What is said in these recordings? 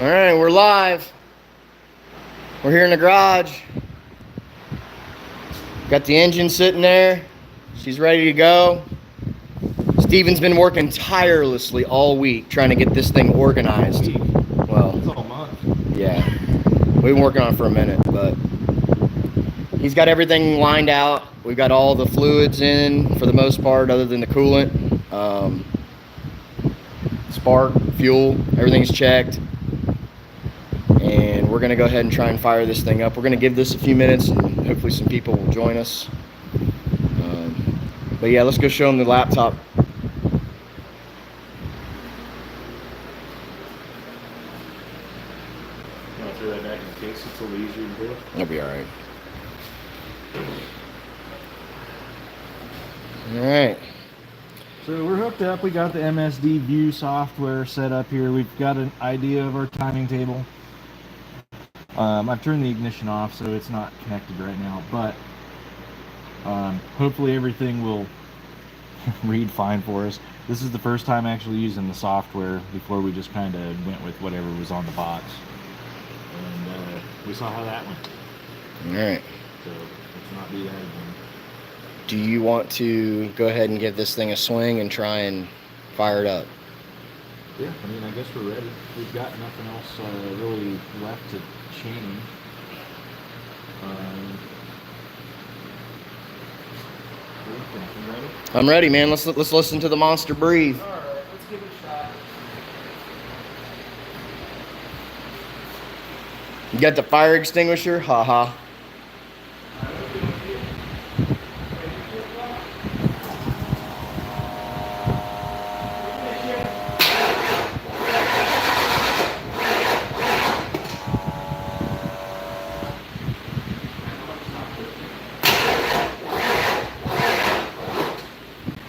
All right, we're live. We're here in the garage. Got the engine sitting there. She's ready to go. Steven's been working tirelessly all week trying to get this thing organized. Well, it's all month. Yeah. We've been working on it for a minute, but he's got everything lined out. We've got all the fluids in for the most part, other than the coolant. Spark, fuel, everything's checked. And we're gonna go ahead and try and fire this thing up. We're gonna give this a few minutes and hopefully some people will join us. But yeah, let's go show them the laptop. You want to throw that back in the case? It's a little easier to do. That'll be alright. Alright. So we're hooked up. We got the MSD View software set up here. We've got an idea of our timing table. I've turned the ignition off, so it's not connected right now, but hopefully everything will read fine for us. This is the first time actually using the software. Before we just kind of went with whatever was on the box. And we saw how that went. Alright. So let's not do that again. Do you want to go ahead and give this thing a swing and try and fire it up? Yeah, I mean, I guess we're ready. We've got nothing else really left to change. Ready? I'm ready, man. Let's listen to the monster breathe. All right, let's give it a shot. You got the fire extinguisher? Haha.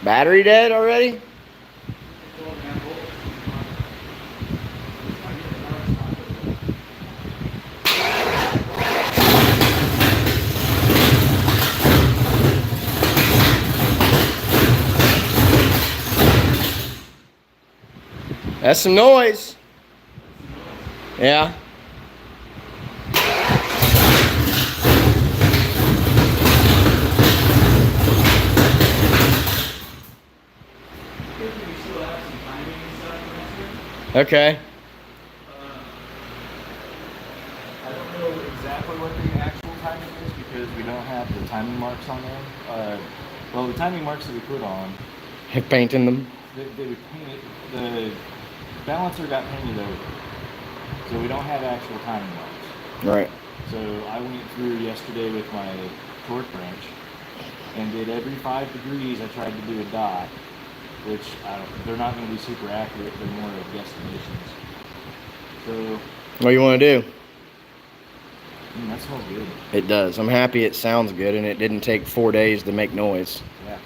Battery dead already? That's some noise. Yeah. Okay. I don't know exactly what the actual timing is because we don't have the timing marks on there. Well, the timing marks that we put on, Painting them. they painted, the balancer got painted over, so we don't have actual timing marks. Right. So I went through yesterday with my torque wrench and did every 5 degrees. I tried to do a dot, which they're not going to be super accurate. They're more of guesstimations. So What do you want to do? that smells good. It does. I'm happy it sounds good and it didn't take 4 days to make noise. Yeah.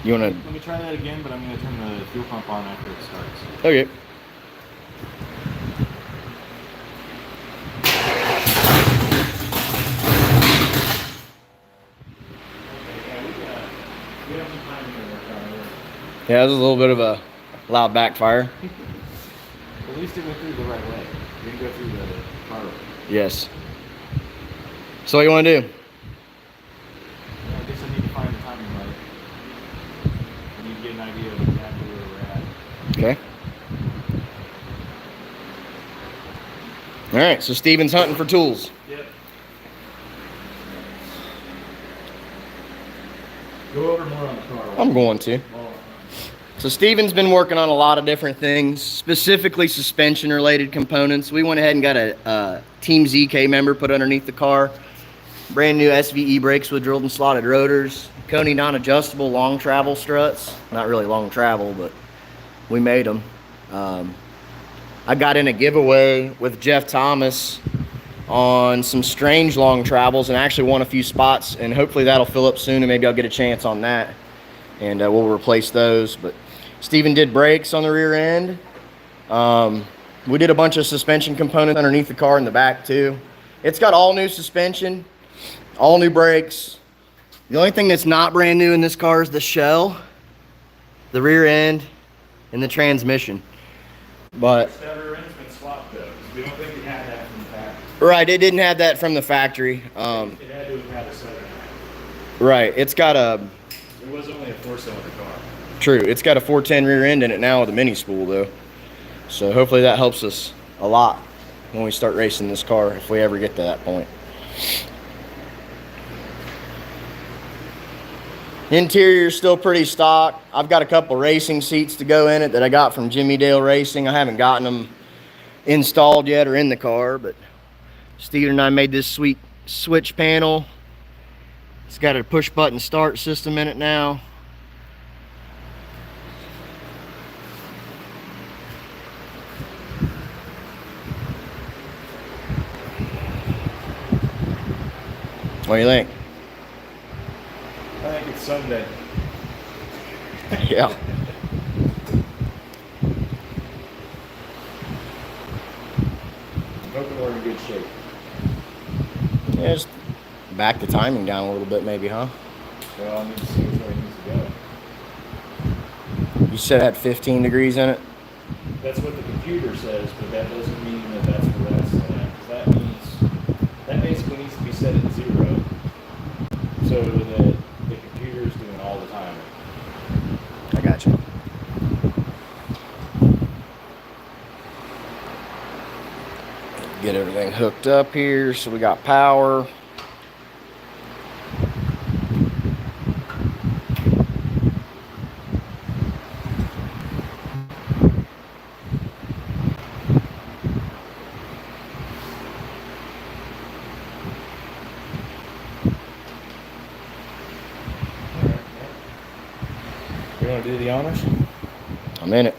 You want Let me try that again, but I'm going to turn the fuel pump on after it starts. to... Okay. Yeah, it was a little bit of a loud backfire. At least it went through the right way. It didn't go through the car. Yes. So what do you want to do? I guess I need to find the timing right. I need to get an idea of exactly where we're at. Okay. All right, so Steven's hunting for tools. Yep. Go over more on the car. I'm going to. So Steven's been working on a lot of different things, specifically suspension-related components. We went ahead and got a Team ZK member put underneath the car. Brand new SVE brakes with drilled and slotted rotors. Coney non-adjustable long travel struts. Not really long travel, but we made them. I got in a giveaway with Jeff Thomas on some strange long travels and actually won a few spots, and hopefully that'll fill up soon and maybe I'll get a chance on that. And we'll replace those. But Steven did brakes on the rear end. We did a bunch of suspension components underneath the car in the back too. It's got all new suspension, all new brakes. The only thing that's not brand new in this car is the shell, the rear end, and the transmission. But Starter end's been swapped though, 'cause we don't think it had that from the factory. right, it didn't have that from the factory. It had to have had a starter. Right, it's got a It was only a 4-cylinder car. true. It's got a 410 rear end in it now with a mini spool though. So hopefully that helps us a lot when we start racing this car, if we ever get to that point. Interior is still pretty stock. I've got a couple racing seats to go in it that I got from Jimmy Dale Racing. I haven't gotten them installed yet or in the car, but Steven and I made this sweet switch panel. It's got a push button start system in it now. What do you think? I think it's Sunday. Yeah. I'm hoping we're in good shape. Yeah, just back the timing down a little bit maybe, huh? Well, I need to see which way it needs to go. You said it had 15 degrees in it? That's what the computer says, but that doesn't mean that that's where that's set at. 'Cause that means, that basically needs to be set at 0. So that the computer's doing all the timing. I got you. Get everything hooked up here so we got power. You want to do the honors? I'm in it.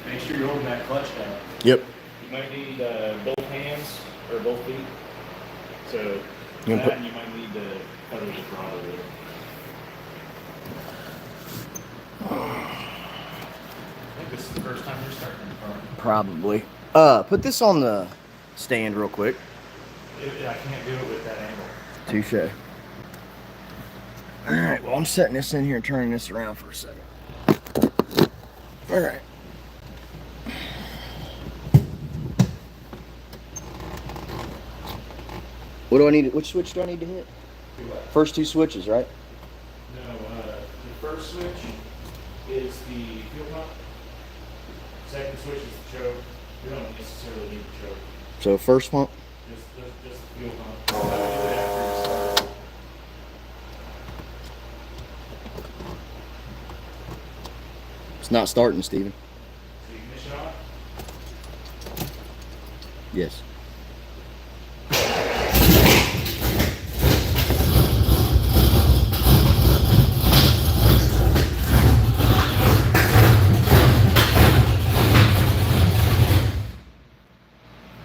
Make sure you're holding that clutch down. Yep. You might need both hands or both feet. So You that put- and you might need to cover the throttle with it. I think this is the first time you're starting in the car. Probably. Put this on the stand real quick. I can't do it with that angle. Touche. Alright, well I'm setting this in here and turning this around for a second. Alright. What do I need? Which switch do I need to hit? Do what? First two switches, right? No, the first switch is the fuel pump. Second switch is the choke. We don't necessarily need the choke. So first one. Just the fuel pump. So that we do it after you start. It's not starting, Steven. So the ignition on. Yes.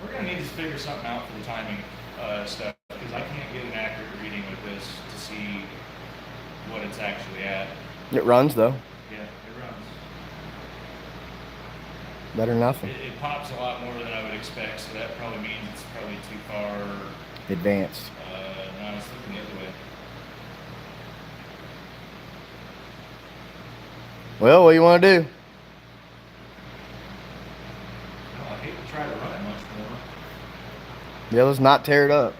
We're gonna need to figure something out for the timing stuff because I can't get an accurate reading with this to see what it's actually at. It runs though. Yeah, it runs. Better than nothing. It pops a lot more than I would expect, so that probably means it's probably too far. Advanced. No, I was looking the other way. Well, what do you want to do? Well, I hate to try to run it much more. Yeah, let's not tear it up.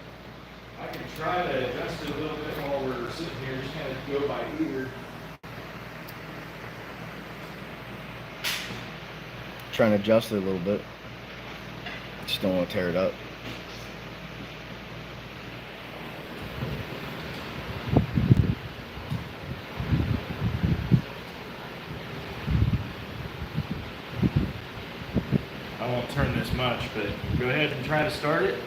I can try to adjust it a little bit while we're sitting here, just kind of go by ear. Trying to adjust it a little bit. Just don't want to tear it up. I won't turn this much, but go ahead and try to start it.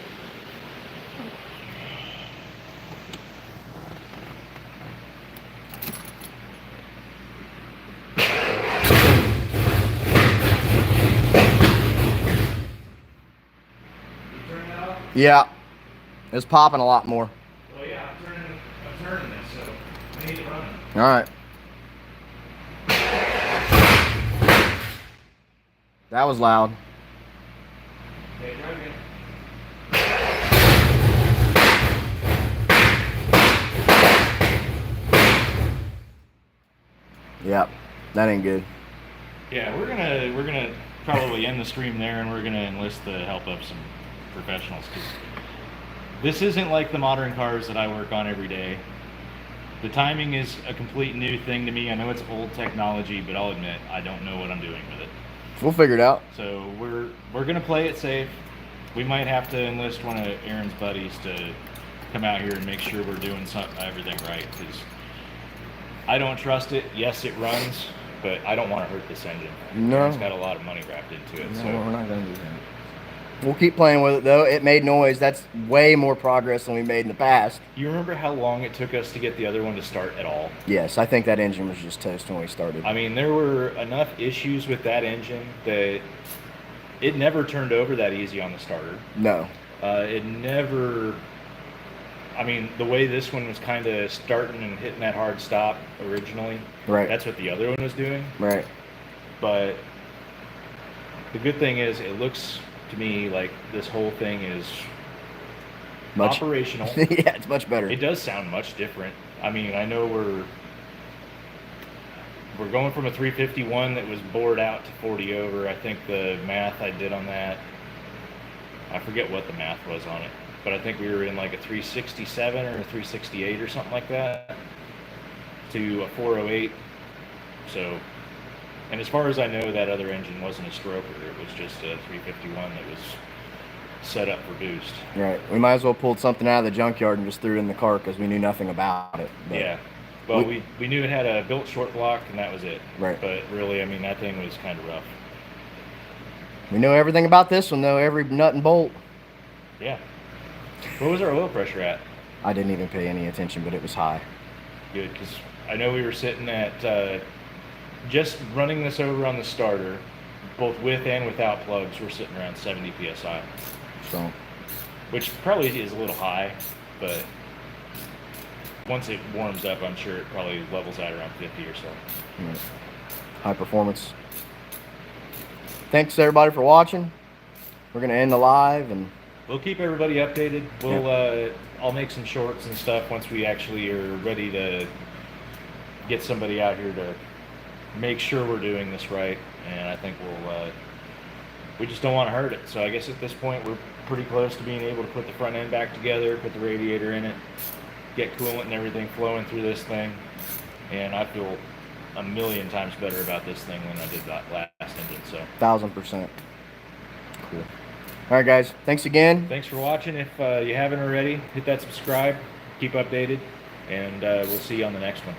You turn that off? Yeah. It's popping a lot more. Well, yeah, I'm turning this, so I need it running. All right. That was loud. Okay, try again. Yep. That ain't good. Yeah, we're gonna probably end the stream there, and we're going to enlist the help of some professionals, because this isn't like the modern cars that I work on every day. The timing is a complete new thing to me. I know it's old technology, but I'll admit I don't know what I'm doing with it. We'll figure it out. So we're going to play it safe. We might have to enlist one of Aaron's buddies to come out here and make sure we're doing everything right, because I don't trust it. Yes, it runs, but I don't want to hurt this engine. No. It's got a lot of money wrapped into it. No, So we're not going to do that. We'll keep playing with it, though. It made noise. That's way more progress than we made in the past. you remember how long it took us to get the other one to start at all? Yes, I think that engine was just toast when we started. I mean, there were enough issues with that engine that it never turned over that easy on the starter. No. It never... I mean, the way this one was kind of starting and hitting that hard stop originally, Right. that's what the other one was doing. Right. But the good thing is, it looks to me like this whole thing is operational. Yeah, it's much better. It does sound much different. I mean, I know we're going from a 351 that was bored out to 40 over. I think the math I did on that, I forget what the math was on it, but I think we were in like a 367 or a 368 or something like that to a 408. So, and as far as I know, that other engine wasn't a stroker. It was just a 351 that was set up for boost. Right. We might as well pulled something out of the junkyard and just threw it in the car because we knew nothing about it. But Yeah. Well, we knew it had a built short block, and that was it. Right. But really, I mean, that thing was kind of rough. We know everything about this one, though. Every nut and bolt. Yeah. What was our oil pressure at? I didn't even pay any attention, but it was high. Good, because I know we were sitting at, just running this over on the starter, both with and without plugs, we're sitting around 70 PSI. So, Which probably is a little high, but once it warms up, I'm sure it probably levels out around 50 or so. right. High performance. Thanks, everybody, for watching. We're going to end the live, and We'll keep everybody updated. I'll make some shorts and stuff once we actually are ready to get somebody out here to make sure we're doing this right. And I think we just don't want to hurt it. So I guess at this point we're pretty close to being able to put the front end back together, put the radiator in it, get coolant and everything flowing through this thing. And I feel a million times better about this thing than I did that last engine. So 1000%. Cool. All right, guys. Thanks again. thanks for watching. If you haven't already, hit that subscribe, keep updated, and we'll see you on the next one.